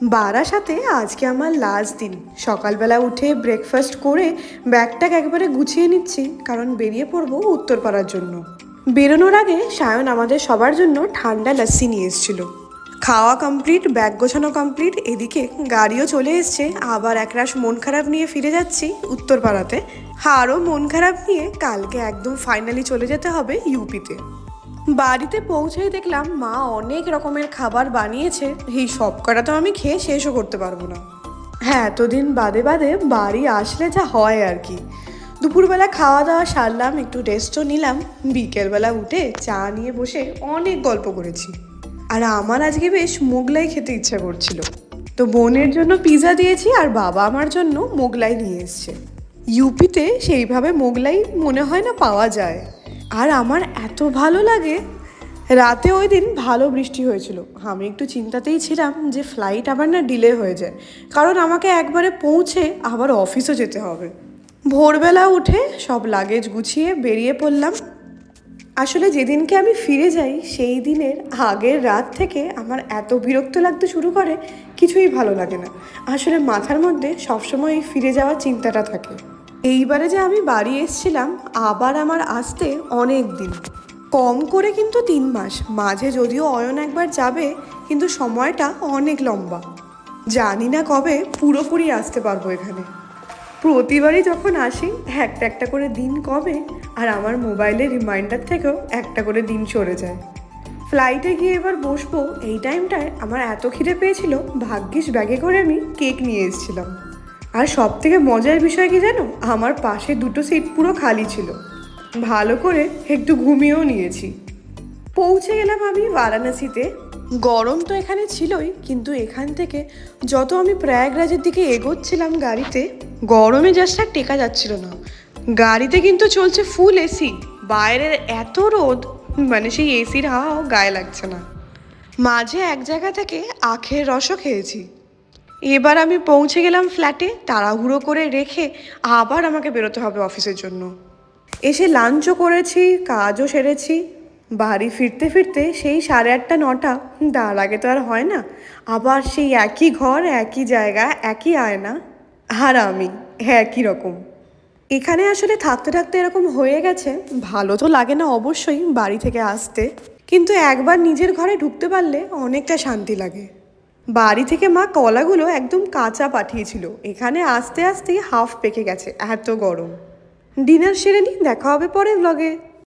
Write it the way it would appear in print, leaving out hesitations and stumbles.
বারাসাতে আজকে আমার লাস্ট দিন। সকালবেলা উঠে ব্রেকফাস্ট করে ব্যাগটাকে একবারে গুছিয়ে নিচ্ছি, কারণ বেরিয়ে পড়বো উত্তরপাড়ার জন্য। বেরোনোর আগে সায়ন আমাদের সবার জন্য ঠান্ডা লাস্সি নিয়ে এসেছিল। খাওয়া কমপ্লিট, ব্যাগ গোছানো কমপ্লিট, এদিকে গাড়িও চলে এসছে। আবার একরাশ মন খারাপ নিয়ে ফিরে যাচ্ছি উত্তরপাড়াতে। আরও মন খারাপ নিয়ে কালকে একদম ফাইনালি চলে যেতে হবে ইউপিতে। বাড়িতে পৌঁছেই দেখলাম মা অনেক রকমের খাবার বানিয়েছে। এই সব কটা তো আমি খেয়ে শেষও করতে পারবো না। হ্যাঁ, এতদিন বাদে বাদে বাড়ি আসলে যা হয় আর কি। দুপুরবেলা খাওয়া দাওয়া সারলাম, একটু রেস্টও নিলাম। বিকেলবেলা উঠে চা নিয়ে বসে অনেক গল্প করেছি। আর আমার আজকে বেশ মোগলাই খেতে ইচ্ছা করছিল, তো বোনের জন্য পিৎজা দিয়েছি আর বাবা আমার জন্য মোগলাই নিয়ে এসছে। ইউপিতে সেইভাবে মোগলাই মনে হয় না পাওয়া যায়। আর আমার এত ভালো লাগে। রাতে ওই দিন ভালো বৃষ্টি হয়েছিল, আমি একটু চিন্তাতেই ছিলাম যে ফ্লাইট আবার না ডিলে হয়ে যায়, কারণ আমাকে একবারে পৌঁছে আবার অফিসও যেতে হবে। ভোরবেলা উঠে সব লাগেজ গুছিয়ে বেরিয়ে পড়লাম। আসলে যেদিনকে আমি ফিরে যাই সেই দিনের আগের রাত থেকে আমার এত বিরক্ত লাগতে শুরু করে, কিছুই ভালো লাগে না। আসলে মাথার মধ্যে সবসময় এই ফিরে যাওয়ার চিন্তাটা থাকে। এইবারে যে আমি বাড়ি এসেছিলাম, আবার আমার আসতে অনেক দিন, কম করে কিন্তু 3 মাস। মাঝে যদিও অয়ন একবার যাবে, কিন্তু সময়টা অনেক লম্বা। জানি না কবে পুরোপুরি আসতে পারবো এখানে। প্রতিবারই যখন আসি একটা একটা করে দিন কমে, আর আমার মোবাইলের রিমাইন্ডার থেকেও একটা করে দিন সরে যায়। ফ্লাইটে গিয়ে এবার বসবো, এই টাইমটায় আমার এত খিদে পেয়েছিল, ভাগ্যিস ব্যাগে করে আমি কেক নিয়ে এসেছিলাম। আর সব থেকে মজার বিষয় কি জানো, আমার পাশে 2টো সিট পুরো খালি ছিল। ভালো করে একটু ঘুমিয়েও নিয়েছি। পৌঁছে গেলাম আমি বারাণসীতে। গরম তো এখানে ছিলই, কিন্তু এখান থেকে যত আমি প্রয়াগরাজের দিকে এগোচ্ছিলাম গাড়িতে, গরমে জাস্ট আর টেকা যাচ্ছিল না। গাড়িতে কিন্তু চলছে ফুল এসি, বাইরের এত রোদ, মানে সেই এসির হাওয়াও গায়ে লাগছে না। মাঝে এক জায়গা থেকে আখের রসও খেয়েছি। এবার আমি পৌঁছে গেলাম ফ্ল্যাটে, তাড়াহুড়ো করে রেখে আবার আমাকে বেরোতে হবে অফিসের জন্য। এসে লাঞ্চও করেছি, কাজও সেরেছি। বাড়ি ফিরতে ফিরতে সেই 8:30 9টা, তার আগে তো আর হয় না। আবার সেই একই ঘর, একই জায়গা, একই আয়না, আর আমি একই রকম। এখানে আসলে থাকতে থাকতে এরকম হয়ে গেছে। ভালো তো লাগে না অবশ্যই বাড়ি থেকে আসতে, কিন্তু একবার নিজের ঘরে ঢুকতে পারলে অনেকটা শান্তি লাগে। বাড়ি থেকে মা কলাগুলো একদম কাঁচা পাঠিয়েছিল, এখানে আসতে আসতেই হাফ পেকে গেছে, এত গরম। ডিনার সেরে নিই, দেখা হবে পরের ব্লগে।